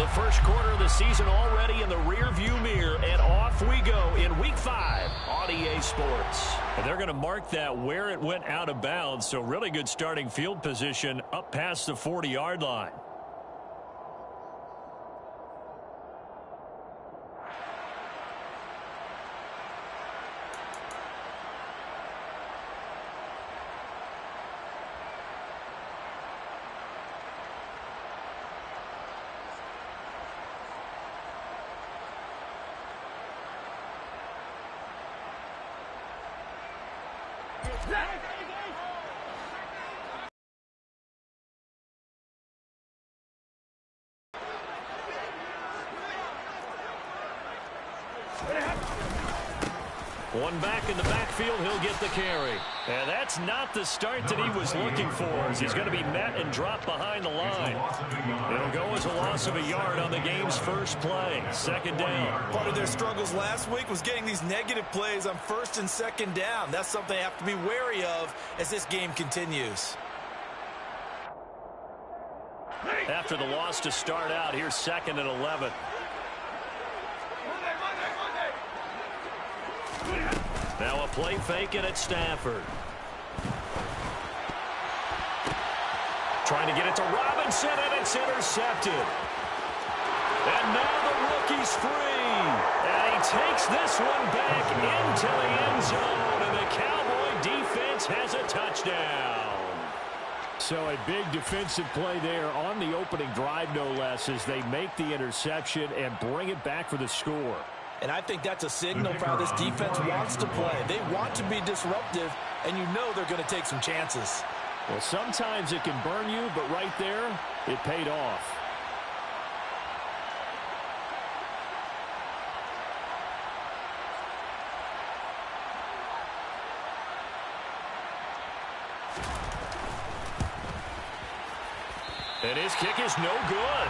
The first quarter of the season already in the rearview mirror, and off we go in Week 5 on EA Sports. And they're going to mark that where it went out of bounds, so really good starting field position up past the 40-yard line. One back in the backfield, he'll get the carry. And that's not the start that he was looking for, as he's going to be met and dropped behind the line. It'll go as a loss of a yard on the game's first play. Second down. Part of their struggles last week was getting these negative plays on first and second down. That's something they have to be wary of as this game continues. After the loss to start out, here's 2nd and 11. Now a play fake it at Stafford. Trying to get it to Robinson, and it's intercepted. And now the rookie's free. And he takes this one back into the end zone, and the Cowboy defense has a touchdown. So a big defensive play there on the opening drive, no less, as they make the interception and bring it back for the score. And I think that's a signal for how this defense wants to play. They want to be disruptive, and you know they're going to take some chances. Well, sometimes it can burn you, but right there, it paid off. And his kick is no good.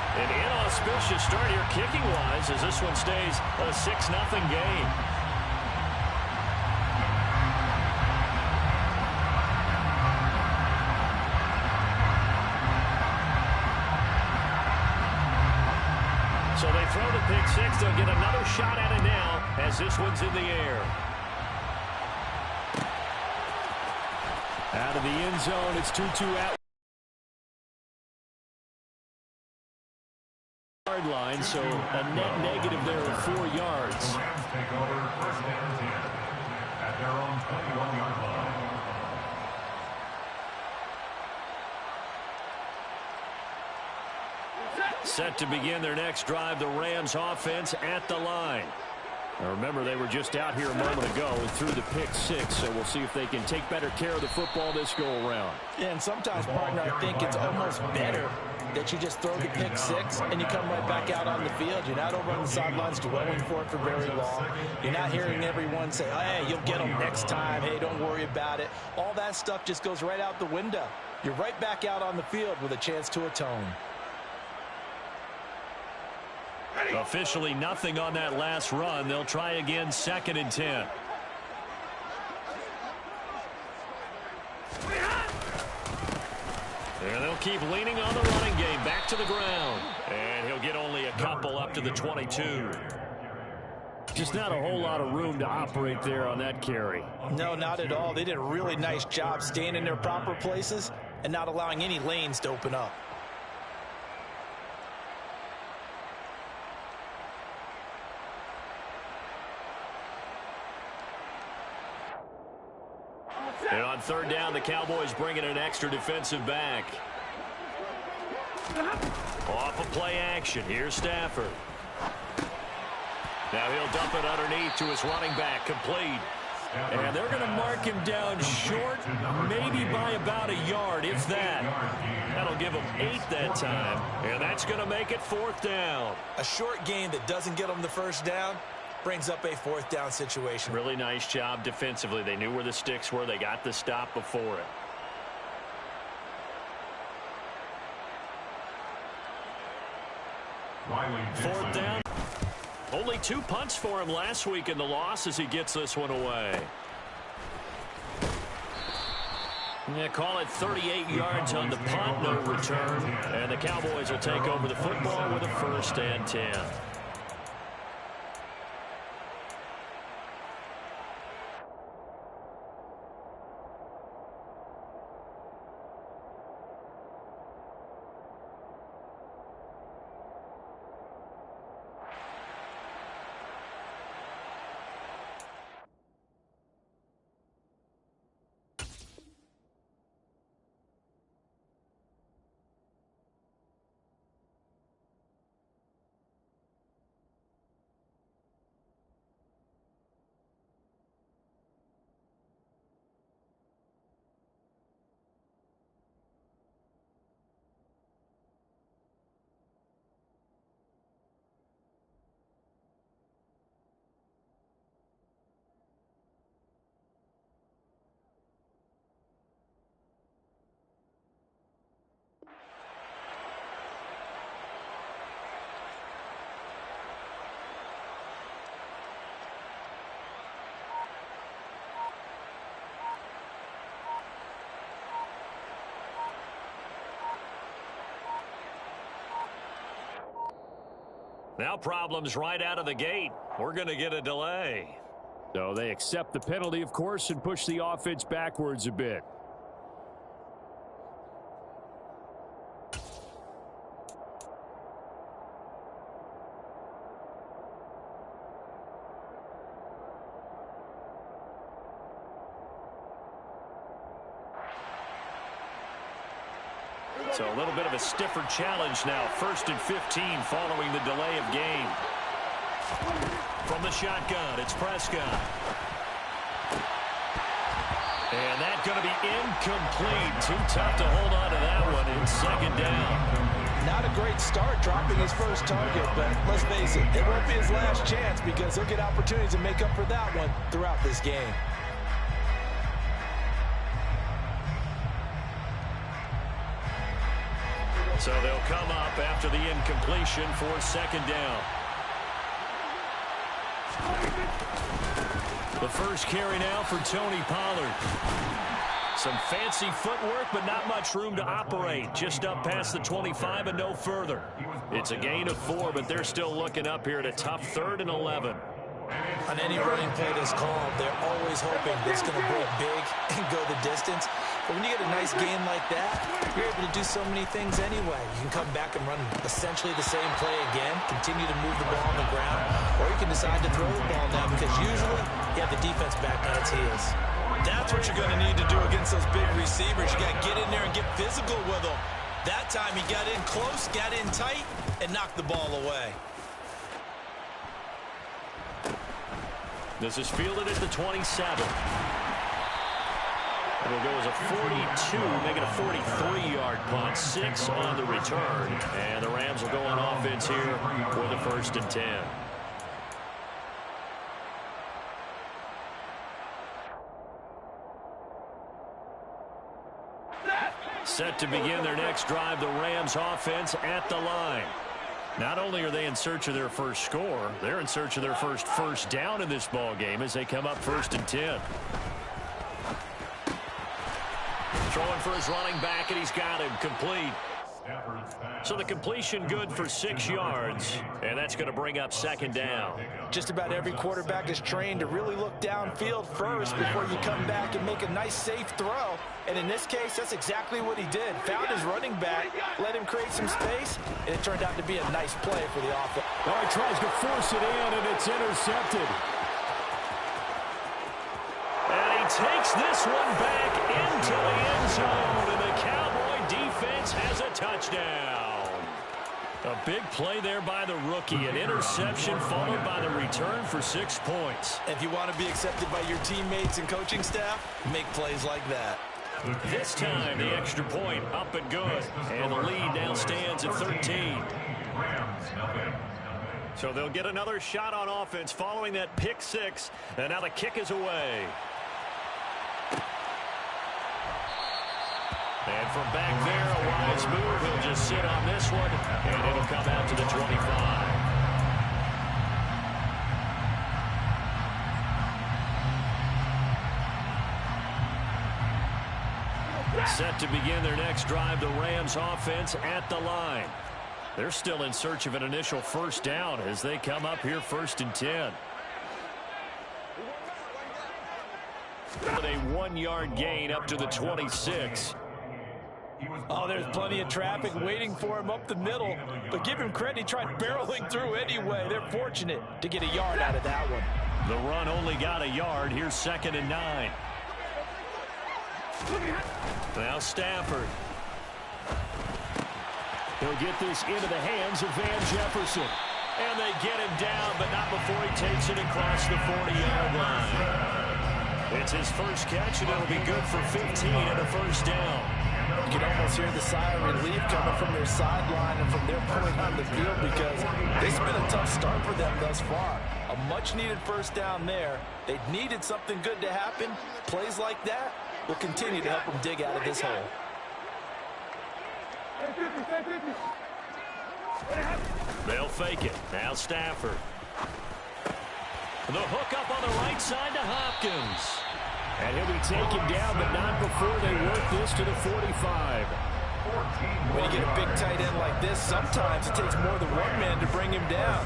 An inauspicious start here kicking-wise as this one stays a 6-0 game. So they throw the pick six. They'll get another shot at it now as this one's in the air. Out of the end zone, it's 2-2 out. Line, so a net negative there of 4 yards. The Rams take over 1st and 10 at their own 21-yard line. Set to begin their next drive, the Rams offense at the line. Now remember, they were just out here a moment ago and threw the pick six, so we'll see if they can take better care of the football this go-around. And sometimes, partner, I think it's almost better that you just throw the pick six and you come right back out on the field. You're not over on the sidelines dwelling for it for very long. You're not hearing everyone say, hey, you'll get them next time. Hey, don't worry about it. All that stuff just goes right out the window. You're right back out on the field with a chance to atone. Officially nothing on that last run. They'll try again 2nd and 10. And they'll keep leaning on the running game. Back to the ground. And he'll get only a couple up to the 22. Just not a whole lot of room to operate there on that carry. No, not at all. They did a really nice job staying in their proper places and not allowing any lanes to open up. And on 3rd down, the Cowboys bring in an extra defensive back. Off of play action. Here's Stafford. Now he'll dump it underneath to his running back. Complete. And they're going to mark him down short, maybe by about a yard, if that. That'll give him 8 that time. And that's going to make it 4th down. A short gain that doesn't get them the first down brings up a 4th down situation. Really nice job defensively. They knew where the sticks were. They got the stop before it. Fourth down. Only 2 punts for him last week in the loss as he gets this one away. Yeah, call it 38 yards on the punt, no return. And the Cowboys will take over the football with a 1st and 10. Now problems right out of the gate. We're going to get a delay. So they accept the penalty, of course, and push the offense backwards a bit. So a little bit of a stiffer challenge now. 1st and 15 following the delay of game. From the shotgun, it's Prescott. And that's going to be incomplete. Too tough to hold on to that one in 2nd down. Not a great start dropping his first target, but let's face it, it won't be his last chance because he'll get opportunities to make up for that one throughout this game. So they'll come up after the incompletion for 2nd down. The first carry now for Tony Pollard. Some fancy footwork, but not much room to operate. Just up past the 25 and no further. It's a gain of 4, but they're still looking up here at a tough 3rd and 11. On any running play that's called, they're always hoping that it's going to break big and go the distance. But when you get a nice gain like that, you're able to do so many things anyway. You can come back and run essentially the same play again, continue to move the ball on the ground, or you can decide to throw the ball now because usually you have the defense back on its heels. That's what you're going to need to do against those big receivers. You got to get in there and get physical with them. That time he got in close, got in tight, and knocked the ball away. This is fielded at the 27. It'll go as a 42, making a 43-yard punt. 6 on the return. And the Rams will go on offense here for the 1st and 10. Set to begin their next drive, the Rams offense at the line. Not only are they in search of their first score, they're in search of their first down in this ball game as they come up 1st and 10. Throwing for his running back, and he's got him complete. So the completion good for 6 yards, and that's going to bring up 2nd down. Just about every quarterback is trained to really look downfield first before you come back and make a nice, safe throw. And in this case, that's exactly what he did. Found his running back, let him create some space, and it turned out to be a nice play for the offense. Well, he tries to force it in, and it's intercepted. And he takes this one back into the end zone, and the Cowboy defense has a touchdown. A big play there by the rookie. An interception followed by the return for 6 points. If you want to be accepted by your teammates and coaching staff, make plays like that. This time, the extra point up and good. And the lead now stands at 13. So they'll get another shot on offense following that pick 6. And now the kick is away. And from back there, a wise move. He'll just sit on this one, and it'll come out to the 25. Set to begin their next drive, the Rams offense at the line. They're still in search of an initial first down as they come up here 1st and 10. With a 1-yard gain up to the 26. Oh, there's plenty of traffic waiting for him up the middle. But give him credit, he tried barreling through anyway. They're fortunate to get a yard out of that one. The run only got a yard. Here's 2nd and 9. Now Stafford. He'll get this into the hands of Van Jefferson. And they get him down, but not before he takes it across the 40-yard line. It's his first catch, and it'll be good for 15 and a first down. You can almost hear the sigh of relief coming from their sideline and from their point on the field because this has been a tough start for them thus far. A much-needed first down there. They needed something good to happen. Plays like that will continue to help them dig out of this hole. They'll fake it. Now Stafford. The hook up on the right side to Hopkins. And he'll be taken down, but not before they work this to the 45. When you get a big tight end like this, sometimes it takes more than one man to bring him down.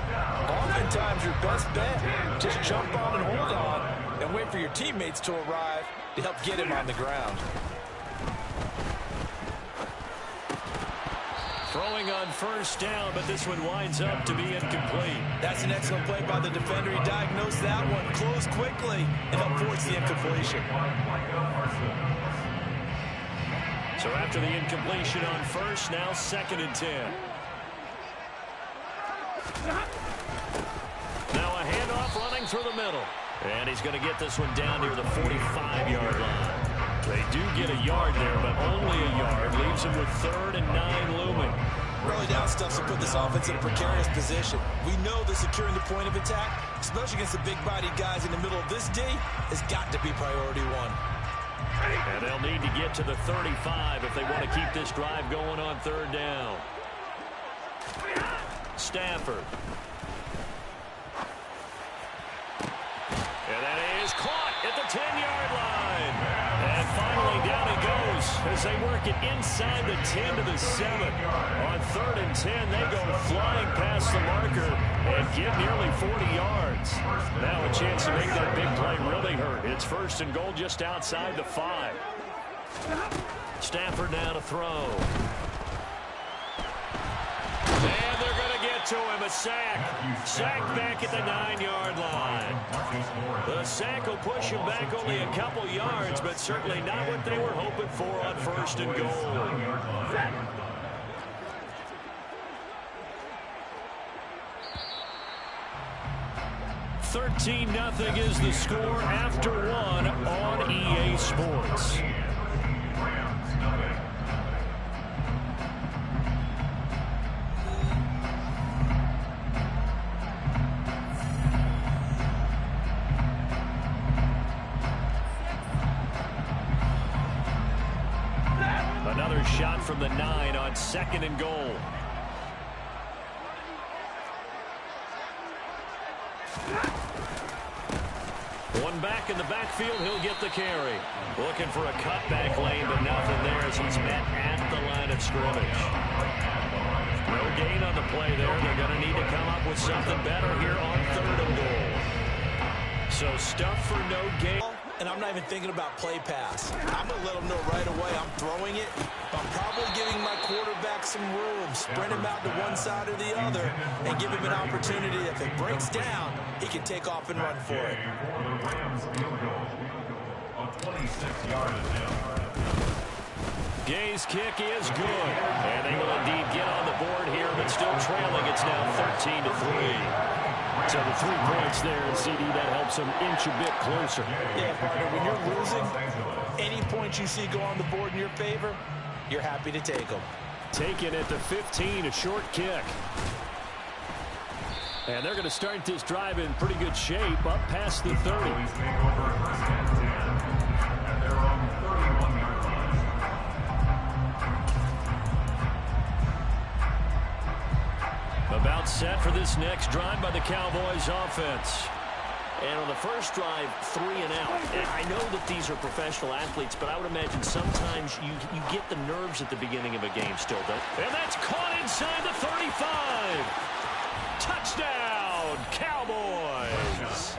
Oftentimes, your best bet, just jump on and hold on and wait for your teammates to arrive to help get him on the ground. Throwing on first down, but this one winds up to be incomplete. That's an excellent play by the defender. He diagnosed that one, closed quickly, and helped force the incompletion. So after the incompletion on first, now 2nd and 10. Now a handoff running through the middle. And he's going to get this one down near the 45-yard line. They do get a yard there, but only a yard. Leaves him with 3rd and 9 looming. Early down stuff to put this offense in a precarious position. We know that securing the point of attack, especially against the big-bodied guys in the middle of this D, has got to be priority one. And they'll need to get to the 35 if they want to keep this drive going on 3rd down. Stafford. And that is caught at the 10-yard line. And finally down it goes as they work it inside the 10 to the 7. On 3rd and 10, they go flying past the marker and get nearly 40 yards. Now a chance to make that big play really hurt. It's 1st and goal just outside the 5. Stafford now to throw. And they're going to get to him. A sack. Sack back at the 9-yard line. The sack will push him back only a couple yards, but certainly not what they were hoping for on 1st and goal. 13-0 is the score after 1 on EA Sports. Another shot from the 9 on 2nd and goal. One back in the backfield, he'll get the carry. Looking for a cutback lane, but nothing there as he's met at the line of scrimmage. No gain on the play there. They're going to need to come up with something better here on 3rd and goal. So stuff for no gain. And I'm not even thinking about play pass. I'm going to let them know right away I'm throwing it. I'm probably giving my quarterback some room. Sprint him out to one side or the other and give him an opportunity. If it breaks down, he can take off and run for it. Gay's kick is good. And they will indeed get on the board here, but still trailing. It's now 13-3. So the 3 points there, and CD, that helps them inch a bit closer. Yeah, partner, when you're losing, any points you see go on the board in your favor, you're happy to take them. Taken at the 15, a short kick. And they're going to start this drive in pretty good shape, up past the 30. About set for this next drive by the Cowboys offense. And on the first drive, 3 and out. And I know that these are professional athletes, but I would imagine sometimes you get the nerves at the beginning of a game still, don't you? And that's caught inside the 35. Touchdown, Cowboys.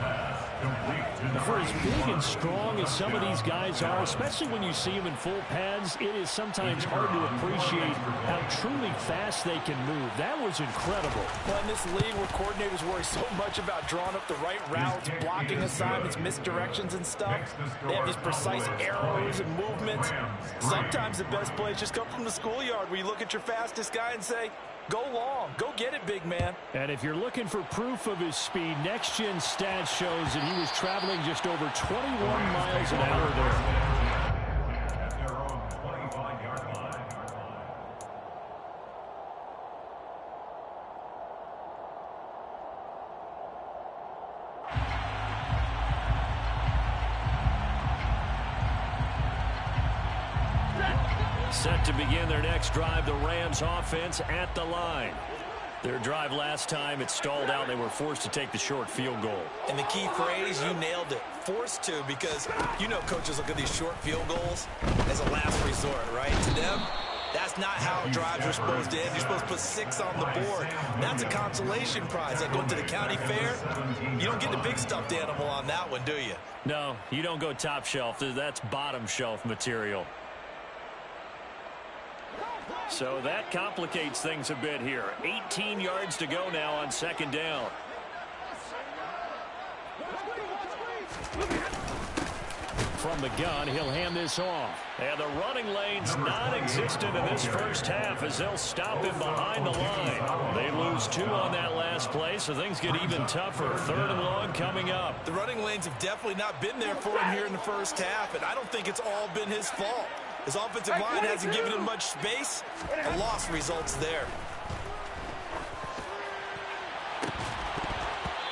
For as big and strong as some of these guys are, especially when you see them in full pads, it is sometimes hard to appreciate how truly fast they can move. That was incredible. Well, in this league where coordinators worry so much about drawing up the right routes, blocking assignments, misdirections and stuff, they have these precise arrows and movements. Sometimes the best plays just come from the schoolyard where you look at your fastest guy and say, go long. Go get it, big man. And if you're looking for proof of his speed, Next Gen Stats shows that he was traveling just over 21 miles an hour there. At their own 25-yard line. Set to begin their next drive, the Rams offense at the line. Their drive last time, it stalled out. They were forced to take the short field goal. And the key phrase, you nailed it, forced to, because you know coaches look at these short field goals as a last resort, right? To them, that's not how drives are supposed to end. You're supposed to put 6 on the board. That's a consolation prize. Like going to the county fair, you don't get the big stuffed animal on that one, do you? No, you don't go top shelf. That's bottom shelf material. So that complicates things a bit here. 18 yards to go now on second down. From the gun, he'll hand this off. And the running lane's non-existent in this first half as they'll stop him behind the line. They lose 2 on that last play, so things get even tougher. 3rd and long coming up. The running lanes have definitely not been there for him here in the first half, and I don't think it's all been his fault. His offensive line hasn't given him much space. A loss results there.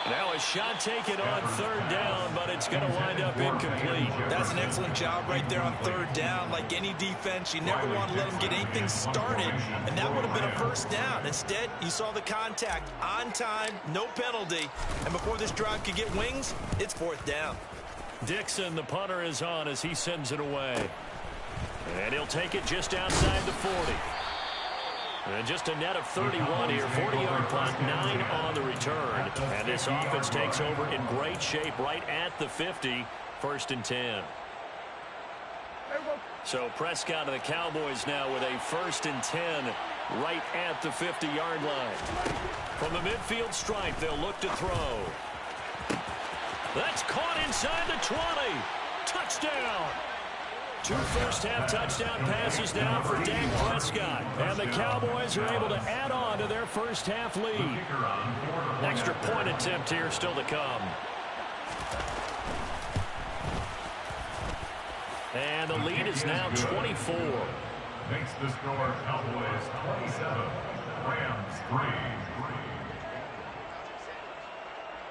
Now a shot taken on 3rd down, but it's going to wind up incomplete. That's an excellent job right there on 3rd down. Like any defense, you never want to let them get anything started, and that would have been a first down. Instead, you saw the contact on time, no penalty, and before this drive could get wings, it's 4th down. Dixon, the punter, is on as he sends it away. And he'll take it just outside the 40. And just a net of 31 here. 40-yard punt, 9 on the return. And this offense takes over in great shape right at the 50. 1st and 10. So Prescott and the Cowboys now with a 1st and 10 right at the 50-yard line. From the midfield stripe, they'll look to throw. That's caught inside the 20. Touchdown. 2 first-half touchdown passes now for Dak Prescott. And the Cowboys are able to add on to their first-half lead. Extra point attempt here still to come. And the lead is now 24. Makes the score Cowboys 27, Rams 3.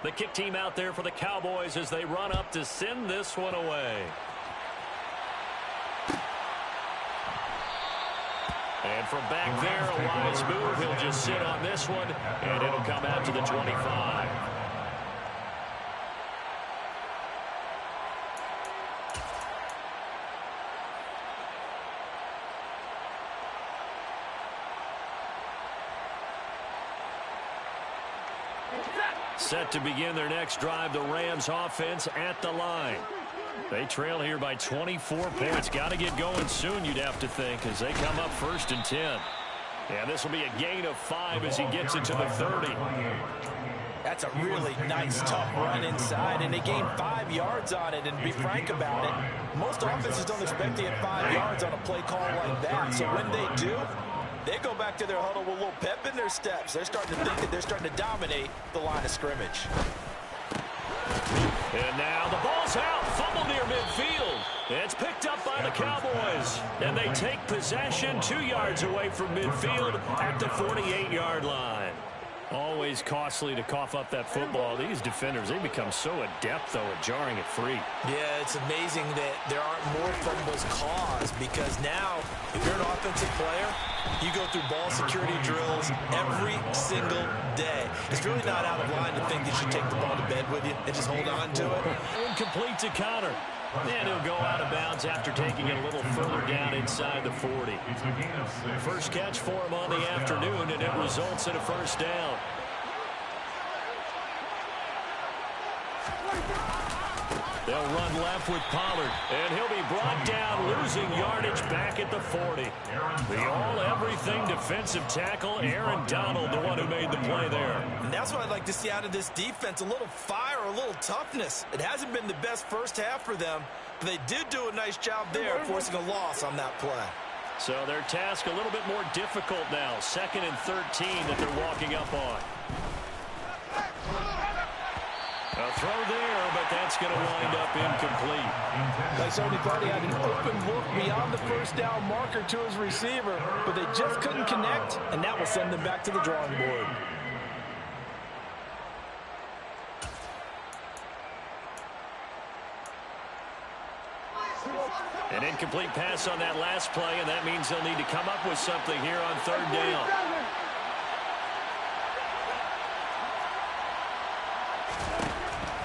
The kick team out there for the Cowboys as they run up to send this one away. And from back there, a wise move. He'll just sit on this one, and it'll come out to the 25. Set to begin their next drive, the Rams offense at the line. They trail here by 24 points. Got to get going soon, you'd have to think, as they come up 1st and 10. And this will be a gain of 5 as he gets it to the 30. That's a really nice, tough run inside, and they gained 5 yards on it. And to be frank about it, most offenses don't expect to get 5 yards on a play call like that. So when they do, they go back to their huddle with a little pep in their steps. They're starting to think that they're starting to dominate the line of scrimmage. And now the ball's out. Fumble near midfield. It's picked up by the Cowboys. And they take possession 2 yards away from midfield at the 48-yard line. Always costly to cough up that football. These defenders, they become so adept, though, at jarring it free. Yeah, it's amazing that there aren't more fumbles caused, because now, if you're an offensive player, you go through ball security drills every single day. It's really not out of line to think that you take the ball to bed head with you and just hold on to it. Incomplete to Connor. And he'll go out of bounds after taking it a little further down inside the 40. First catch for him on the afternoon, and it results in a first down. They'll run left with Pollard, and he'll be brought down, losing yardage back at the 40. The all-everything defensive tackle, Aaron Donald, the one who made the play there. And that's what I'd like to see out of this defense, a little fire, a little toughness. It hasn't been the best first half for them, but they did do a nice job there, forcing a loss on that play. So their task a little bit more difficult now, 2nd and 13 that they're walking up on. A throw there, but that's going to wind up incomplete. They certainly thought he had an open look beyond the first down marker to his receiver, but they just couldn't connect, and that will send them back to the drawing board. An incomplete pass on that last play, and that means they'll need to come up with something here on 3rd down.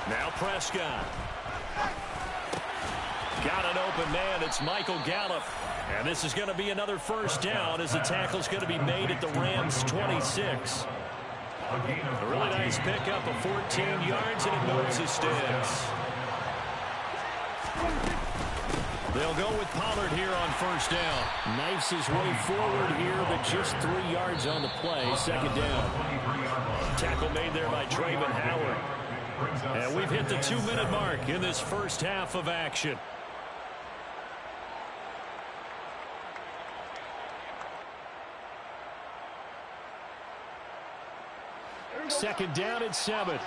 Now Prescott. Got an open man. It's Michael Gallup. And this is going to be another first down as the tackle's going to be made at the Rams' 26. A really nice pickup of 14 yards, and it moves the sticks. They'll go with Pollard here on first down. Knifes his way forward here, but just 3 yards on the play. 2nd down. Tackle made there by Draven Howard. And we've hit the 2-minute mark in this first half of action. Second down and 7.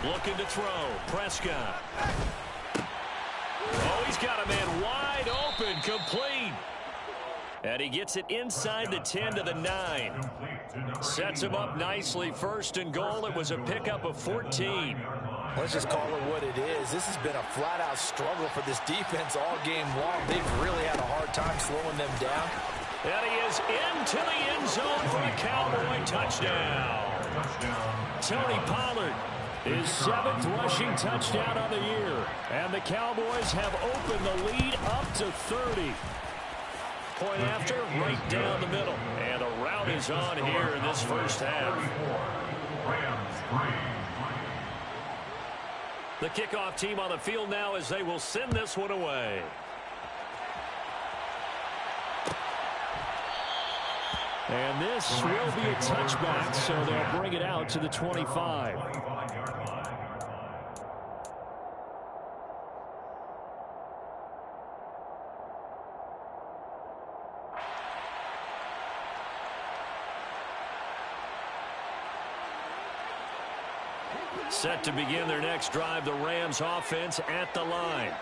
Looking to throw. Prescott. Oh, he's got a man wide open. Complete. And he gets it inside the 10 to the 9. Sets him up nicely. 1st and goal. It was a pickup of 14. Let's just call it what it is. This has been a flat-out struggle for this defense all game long. They've really had a hard time slowing them down. And he is into the end zone for a Cowboy touchdown. Tony Pollard, his 7th rushing touchdown of the year. And the Cowboys have opened the lead up to 30. Point after, right down the middle. And a rout is on here in this first half. The kickoff team on the field now as they will send this one away. And this will be a touchback, so they'll bring it out to the 25. Set to begin their next drive, the Rams offense at the line.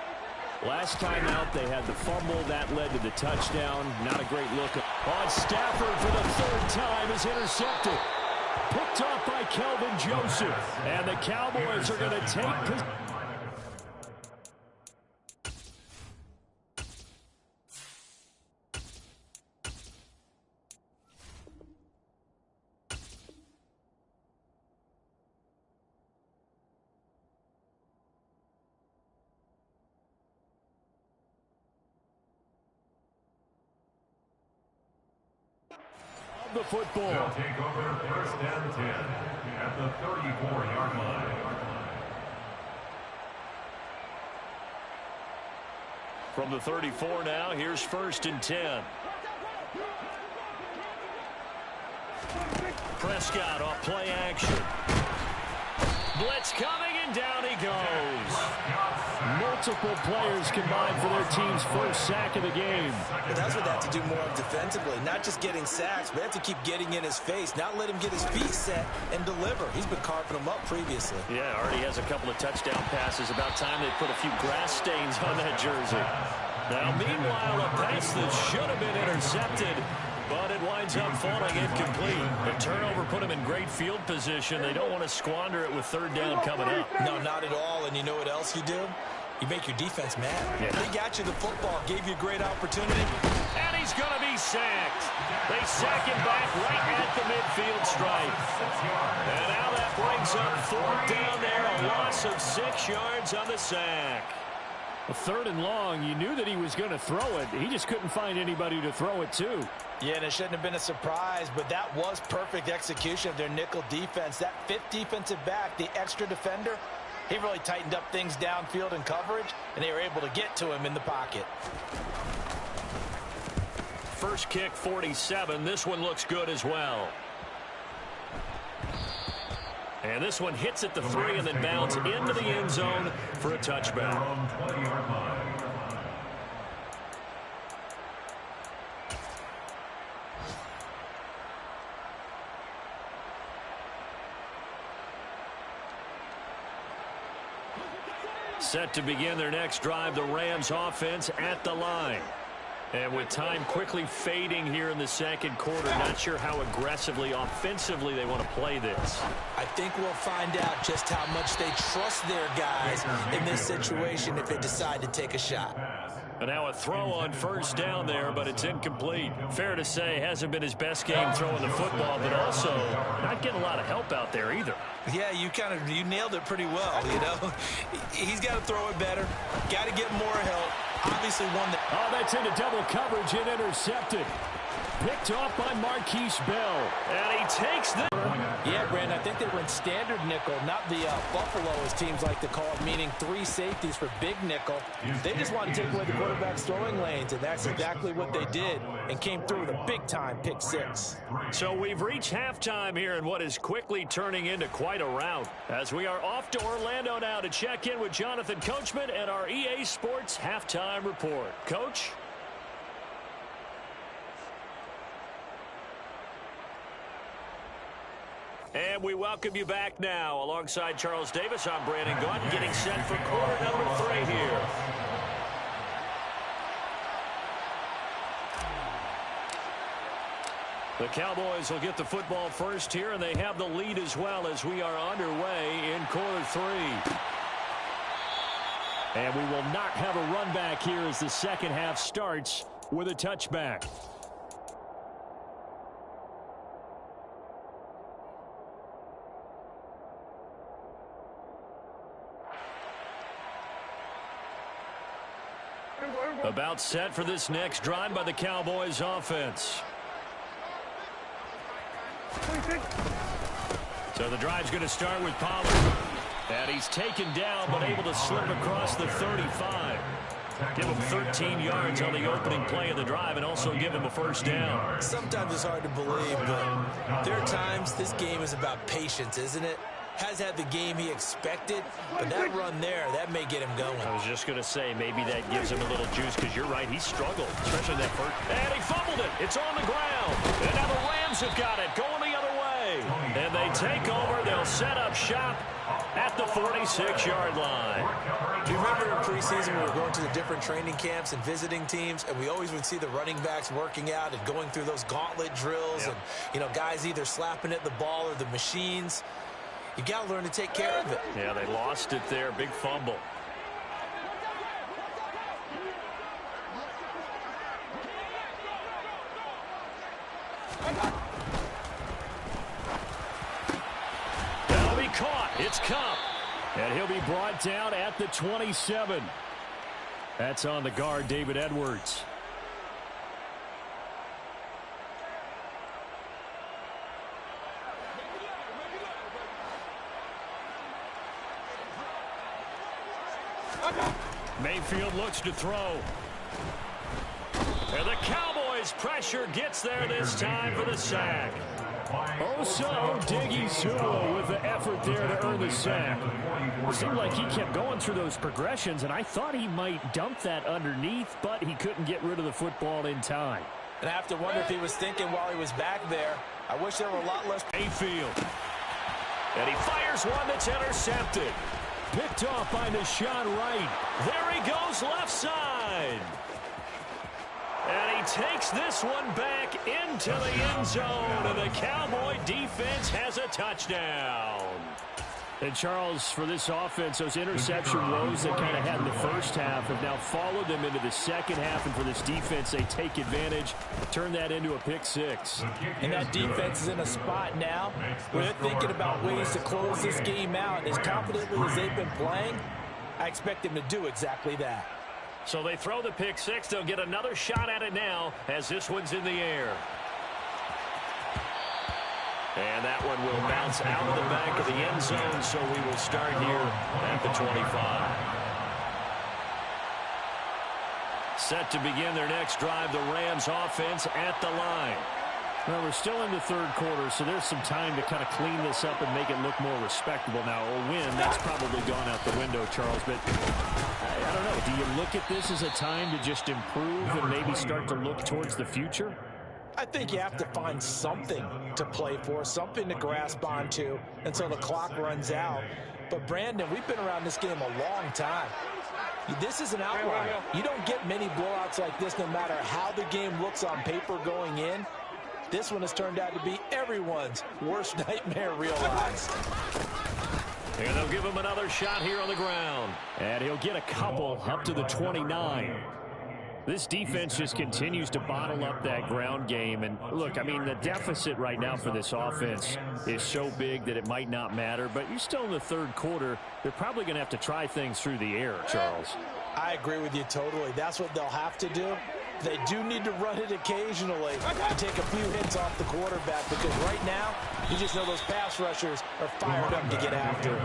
Last time out, they had the fumble. That led to the touchdown. Not a great look. On Stafford for the 3rd time is intercepted. Picked off by Kelvin Joseph. And the Cowboys are going to take... the football. They'll take over 1st and 10 at the 34-yard line. From the 34 now, here's 1st and 10. Prescott off play action. Blitz coming, and down he goes. Multiple players combined for their team's 1st sack of the game. But that's what they have to do more of defensively. Not just getting sacks, but they have to keep getting in his face. Not let him get his feet set and deliver. He's been carving them up previously. Yeah, already has a couple of touchdown passes. About time they put a few grass stains on that jersey. Now, meanwhile, a pass that should have been intercepted, but it winds up falling incomplete. The turnover put them in great field position. They don't want to squander it with 3rd down coming up. No, not at all. And you know what else you do? You make your defense mad. Yeah. They got you the football, gave you a great opportunity. And he's going to be sacked. They sack him back right at the midfield stripe. And now that brings up 4th down there, a loss of 6 yards on the sack. A 3rd and long, you knew that he was going to throw it. He just couldn't find anybody to throw it to. Yeah, and it shouldn't have been a surprise, but that was perfect execution of their nickel defense. That 5th defensive back, the extra defender, he really tightened up things downfield in coverage, and they were able to get to him in the pocket. First kick, 47. This one looks good as well. And this one hits at the 3 and then bounds into the end zone for a touchback. Set to begin their next drive, the Rams offense at the line. And with time quickly fading here in the second quarter, not sure how aggressively, offensively they want to play this. I think we'll find out just how much they trust their guys in this situation if they decide to take a shot. And now a throw on first down there, but it's incomplete. Fair to say, hasn't been his best game throwing the football, but also not getting a lot of help out there either. Yeah, you nailed it pretty well, you know. He's got to throw it better, got to get more help. Obviously one that... Oh, that's into double coverage and intercepted. Picked off by Marquise Bell. And he takes this. Yeah, Brandon, I think they went standard nickel, not the Buffalo, as teams like to call it, meaning 3 safeties for big nickel. They just want to take away the quarterback's throwing lanes, and that's exactly what they did and came through with a big-time pick 6. So we've reached halftime here in what is quickly turning into quite a rout. As we are off to Orlando now to check in with Jonathan Coachman and our EA Sports Halftime Report. Coach? And we welcome you back now. Alongside Charles Davis, I'm Brandon Gaunt, getting set for quarter number 3 here. The Cowboys will get the football first here, and they have the lead as well as we are underway in quarter 3. And we will not have a run back here as the second half starts with a touchback. About set for this next drive by the Cowboys offense. So the drive's going to start with Pollard. And he's taken down but able to slip across the 35. Give him 13 yards on the opening play of the drive and also give him a first down. Sometimes it's hard to believe, but there are times this game is about patience, isn't it? Has had the game he expected, but that run there, that may get him going. I was just going to say, maybe that gives him a little juice, because you're right, he struggled, especially that first. And he fumbled it. It's on the ground. And now the Rams have got it, going the other way. And they take over. They'll set up shop at the 46-yard line. Do you remember in preseason we were going to the different training camps and visiting teams, and we always would see the running backs working out and going through those gauntlet drills, and, you know, guys either slapping at the ball or the machines. You got to learn to take care of it. Yeah, they lost it there. Big fumble. That'll be caught. It's Cup. And he'll be brought down at the 27. That's on the guard, David Edwards. Mayfield looks to throw. And the Cowboys pressure gets there this time for the sack. Osa Odighizuwa with the effort there to earn the sack. It seemed like he kept going through those progressions, and I thought he might dump that underneath, but he couldn't get rid of the football in time. And I have to wonder if he was thinking while he was back there, I wish there were a lot less. Mayfield. And he fires one that's intercepted. Picked off by Nashon Wright. There he goes left side. And he takes this one back into the end zone. And the Cowboy defense has a touchdown. And Charles, for this offense, those interception woes that kind of had in the first half have now followed them into the second half. And for this defense, they take advantage, turn that into a pick six. And that defense is in a spot now where they're thinking about ways to close this game out. And as confidently as they've been playing, I expect them to do exactly that. So they throw the pick six. They'll get another shot at it now as this one's in the air. And that one will bounce out of the back of the end zone, so we will start here at the 25. Set to begin their next drive, the Rams offense at the line. Well, we're still in the third quarter, so there's some time to kind of clean this up and make it look more respectable. Now, a win, that's probably gone out the window, Charles, but I don't know. Do you look at this as a time to just improve and maybe start to look towards the future? I think you have to find something to play for, something to grasp onto until the clock runs out. But, Brandon, we've been around this game a long time. This is an outlier. You don't get many blowouts like this no matter how the game looks on paper going in. This one has turned out to be everyone's worst nightmare realized. And they'll give him another shot here on the ground. And he'll get a couple up to the 29. This defense just continues to bottle up that ground game. And, look, I mean, the deficit right now for this offense is so big that it might not matter. But you're still in the third quarter. They're probably going to have to try things through the air, Charles. I agree with you totally. That's what they'll have to do. They do need to run it occasionally and take a few hits off the quarterback because right now, you just know those pass rushers are fired up to get after it.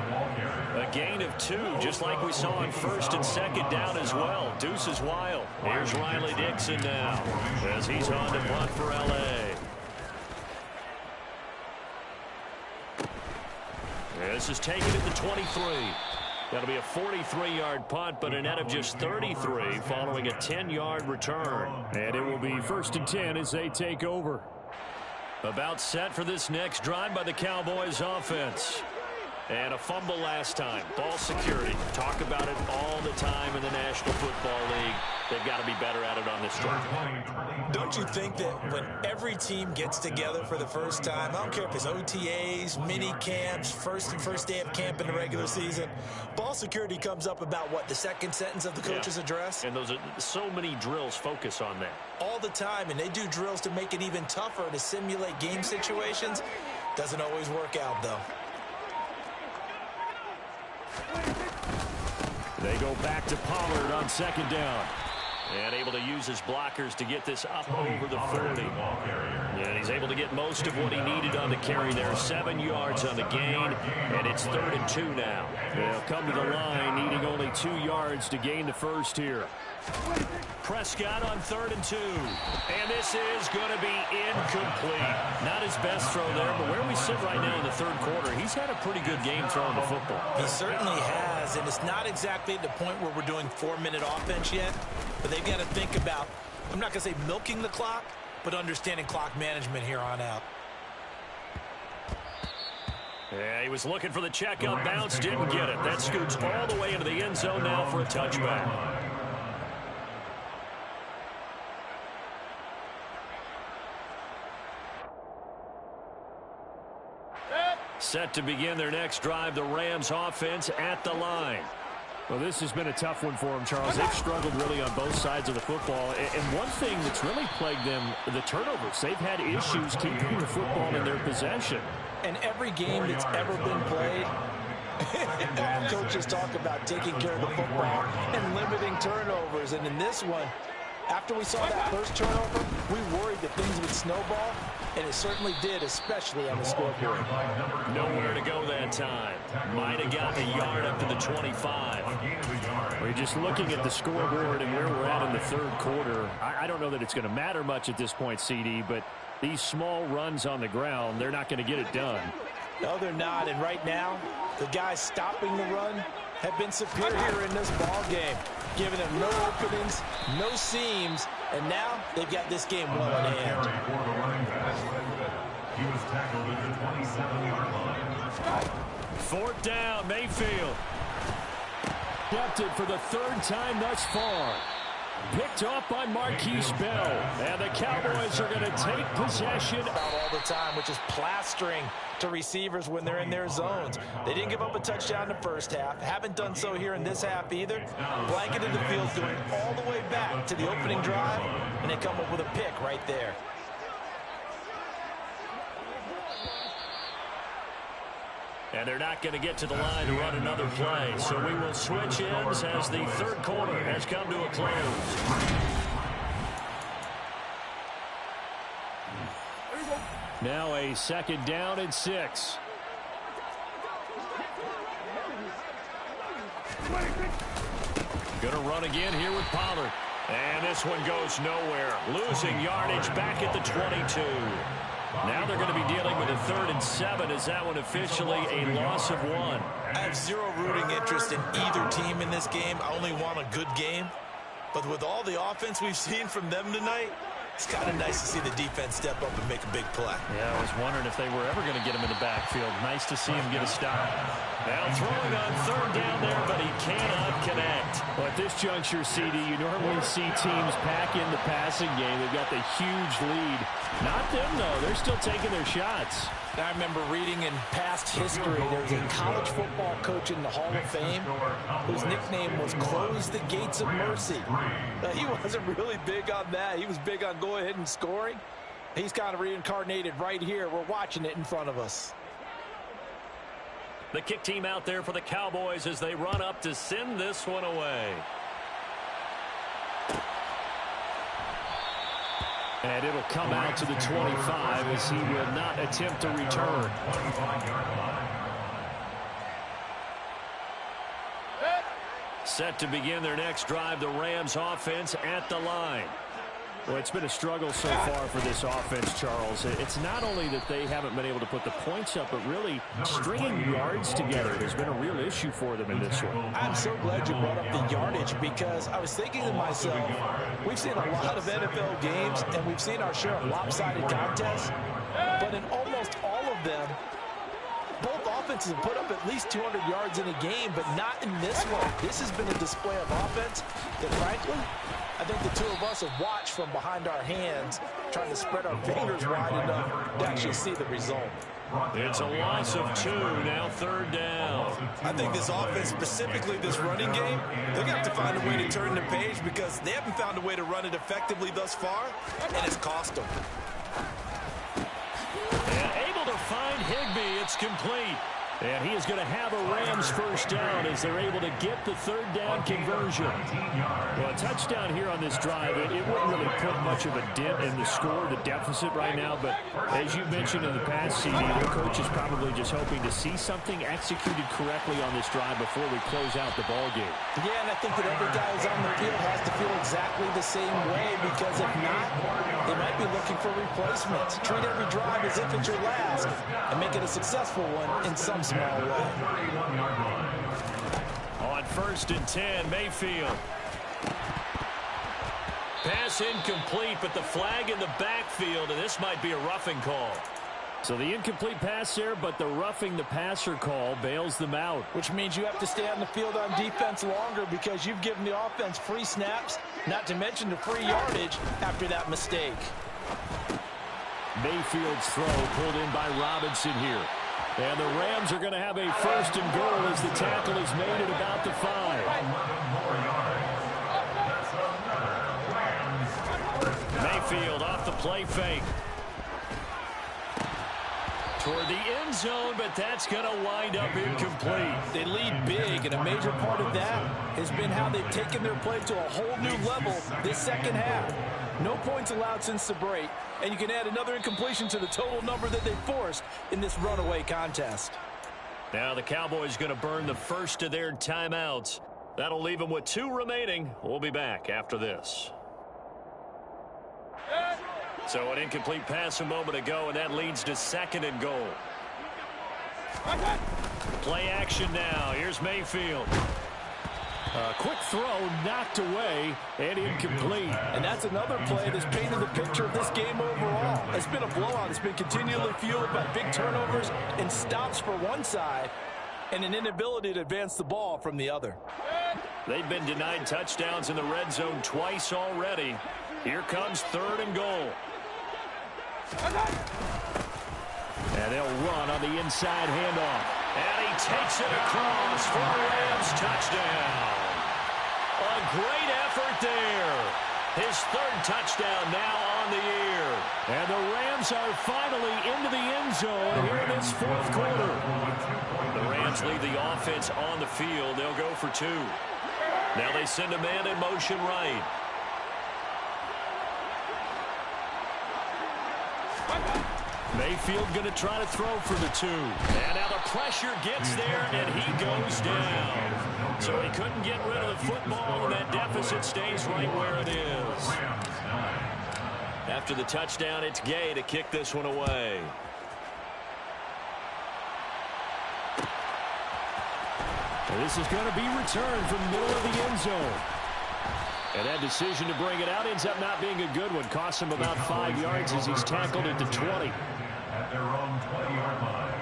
A gain of 2, just like we saw on first and second down as well. Deuce is wild. Here's Riley Dixon now as he's on to punt for L.A. This is taken at the 23. That'll be a 43-yard punt, but a net of just 33 following a 10-yard return. And it will be first and 10 as they take over. About set for this next drive by the Cowboys offense. And a fumble last time. Ball security. Talk about it all the time in the National Football League. They've got to be better at it on this drive. Don't you think that when every team gets together for the first time, I don't care if it's OTAs, mini camps, first day of camp in the regular season, ball security comes up about what, the second sentence of the coach's address? And those are so many drills focus on that. All the time, and they do drills to make it even tougher to simulate game situations. Doesn't always work out, though. They go back to Pollard on second down. And able to use his blockers to get this up over the 40. And he's able to get most of what he needed on the carry there. 7 yards on the gain, and it's 3rd and 2 now. They'll come to the line, needing only 2 yards to gain the first here. Prescott on 3rd and 2. And this is going to be incomplete. Not his best throw there, but where we sit right now in the third quarter, he's had a pretty good game throwing the football. He certainly has, and it's not exactly at the point where we're doing 4-minute offense yet, but they've got to think about, I'm not going to say milking the clock, but understanding clock management here on out. Yeah, he was looking for the checkup bounce, didn't get it. That scoots all the way into the end zone now for a touchback. Set to begin their next drive, the Rams offense at the line. Well, this has been a tough one for them, Charles. They've struggled really on both sides of the football. And one thing that's really plagued them, the turnovers. They've had issues keeping the football in their possession. And every game that's ever been played, all coaches talk about taking care of the football and limiting turnovers. And in this one, after we saw that first turnover, we worried that things would snowball, and it certainly did, especially on the scoreboard. Nowhere to go that time. Might have gotten a yard up to the 25. We're just looking at the scoreboard and where we're at in the third quarter. I don't know that it's going to matter much at this point, CD, but these small runs on the ground, they're not going to get it done. No, they're not, and right now, the guys stopping the run have been superior in this ball game, giving them no openings, no seams, and now they've got this game well in hand. He was tackled at the 27-yard line. 4th down, Mayfield. Kept it for the 3rd time thus far. Picked off by Marquise Bell. And the Cowboys are going to take possession. All the time, which is plastering to receivers when they're in their zones. They didn't give up a touchdown in the first half. Haven't done so here in this half either. Blanketed the field, going all the way back to the opening drive, and they come up with a pick right there. And they're not going to get to the line to run another play. So we will switch ends as the third quarter has come to a close. Now a 2nd down and 6. Going to run again here with Pollard. And this one goes nowhere. Losing yardage back at the 22. Now they're going to be dealing with a 3rd and 7. Is that one officially a loss of 1? I have zero rooting interest in either team in this game. I only want a good game. But with all the offense we've seen from them tonight, it's kind of nice to see the defense step up and make a big play. Yeah, I was wondering if they were ever going to get him in the backfield. Nice to see him get a stop. Now throwing on 3rd down there, but he cannot connect. Well, at this juncture, CD, you normally see teams pack in the passing game. They've got the huge lead. Not them, though. They're still taking their shots. I remember reading in past history, there's a college football coach in the Hall of Fame whose nickname was Close the Gates of Mercy. He wasn't really big on that. He was big on go ahead and scoring. He's kind of reincarnated right here. We're watching it in front of us. The kick team out there for the Cowboys as they run up to send this one away. And it'll come out to the 25 as he will not attempt to return. Set to begin their next drive, the Rams offense at the line. Well, it's been a struggle so far for this offense, Charles. It's not only that they haven't been able to put the points up, but really stringing yards together has been a real issue for them in this one. I'm so glad you brought up the yardage because I was thinking to myself, we've seen a lot of NFL games and we've seen our share of lopsided contests, but in almost all of them, both offenses have put up at least 200 yards in a game, but not in this one. This has been a display of offense that, frankly, I think the two of us have watched from behind our hands, trying to spread our fingers wide enough to actually see the result. It's a loss of 2, now 3rd down. I think this offense, specifically this running game, they're going to have to find a way to turn the page because they haven't found a way to run it effectively thus far, and it's cost them. And able to find Higbee. It's complete. And he is going to have a Rams first down as they're able to get the 3rd down conversion. Well, a touchdown here on this drive, it wouldn't really put much of a dent in the score, the deficit right now. But as you mentioned in the past, CD, their coach is probably just hoping to see something executed correctly on this drive before we close out the ball game. Yeah, and I think that every guy who's on the field has to feel exactly the same way because if not, they might be looking for replacements. Treat every drive as if it's your last and make it a successful one in some small way. On 1st and 10, Mayfield. Pass incomplete, but the flag in the backfield, and this might be a roughing call. So the incomplete pass there, but the roughing the passer call bails them out. Which means you have to stay on the field on defense longer because you've given the offense free snaps, not to mention the free yardage after that mistake. Mayfield's throw pulled in by Robinson here. And the Rams are going to have a 1st and goal as the tackle is made at about the 5. Mayfield off the play fake. Toward the end zone, but that's going to wind up incomplete. They lead big, and a major part of that has been how they've taken their play to a whole new level this second half. No points allowed since the break, and you can add another incompletion to the total number that they forced in this runaway contest. Now the Cowboys going to burn the first of their timeouts. That'll leave them with 2 remaining. We'll be back after this. So an incomplete pass a moment ago, and that leads to 2nd and goal. Play action now. Here's Mayfield. A quick throw knocked away and incomplete. And that's another play that's painted the picture of this game overall. It's been a blowout. It's been continually fueled by big turnovers and stops for one side and an inability to advance the ball from the other. They've been denied touchdowns in the red zone twice already. Here comes 3rd and goal. And they'll run on the inside handoff. And he takes it across for a Rams touchdown. A great effort there. His 3rd touchdown now on the year. And the Rams are finally into the end zone here in this 4th quarter. The Rams leave the offense on the field. They'll go for 2. Now they send a man in motion right. Mayfield going to try to throw for the 2. And now the pressure gets there, and he goes down. So he couldn't get rid of the football, and that deficit stays right where it is. After the touchdown, it's Gay to kick this one away. This is going to be returned from the middle of the end zone. And that decision to bring it out ends up not being a good one. Costs him about 5 yards as he's tackled at the 20. At their own 20-yard line.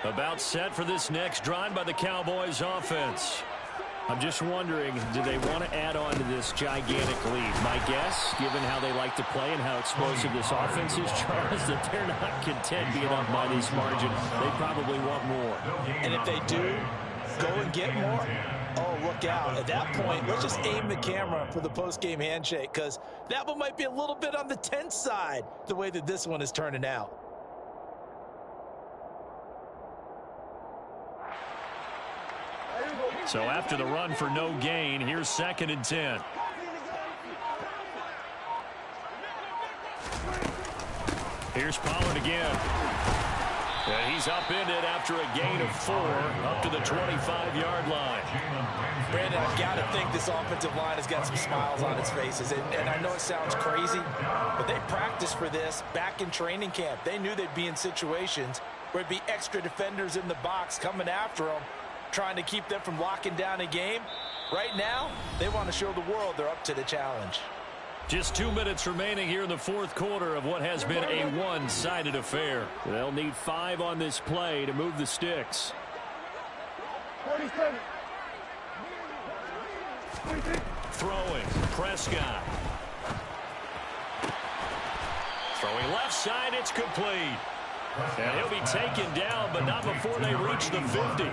About set for this next drive by the Cowboys offense. I'm just wondering, do they want to add on to this gigantic lead? My guess, given how they like to play and how explosive this offense is, Charles, that they're not content being up by this margin. They probably want more. And if they do, go and get more. Oh, look out. At that point, let's just aim the camera for the post-game handshake, because that one might be a little bit on the tense side, the way that this one is turning out. So after the run for no gain, here's 2nd and 10. Here's Pollard again. And he's upended after a gain of 4 up to the 25-yard line. Brandon, I've got to think this offensive line has got some smiles on its faces. And I know it sounds crazy, but they practiced for this back in training camp. They knew they'd be in situations where it'd be extra defenders in the box coming after them, trying to keep them from locking down a game. Right now, they want to show the world they're up to the challenge. Just 2 minutes remaining here in the 4th quarter of what has been a one-sided affair. They'll need 5 on this play to move the sticks. 47. Throwing, Prescott. Throwing left side, it's complete. And he'll be taken down, but not before they reach the 50.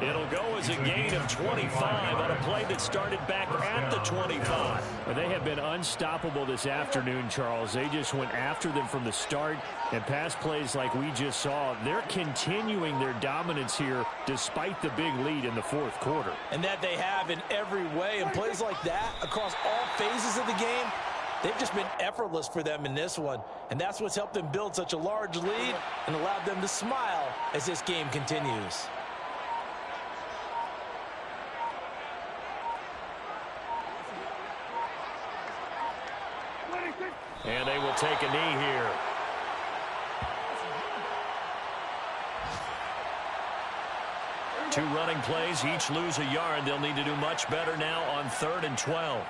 It'll go as a gain of 25 on a play that started back at the 25. And they have been unstoppable this afternoon, Charles. They just went after them from the start, and pass plays like we just saw, they're continuing their dominance here despite the big lead in the 4th quarter. And that they have in every way, and plays like that across all phases of the game, they've just been effortless for them in this one. And that's what's helped them build such a large lead and allowed them to smile as this game continues. And they will take a knee here. Two running plays, each lose a yard. They'll need to do much better now on 3rd and 12.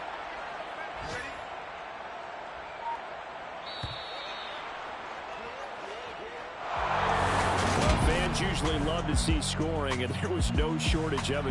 Well, fans usually love to see scoring, and there was no shortage of it.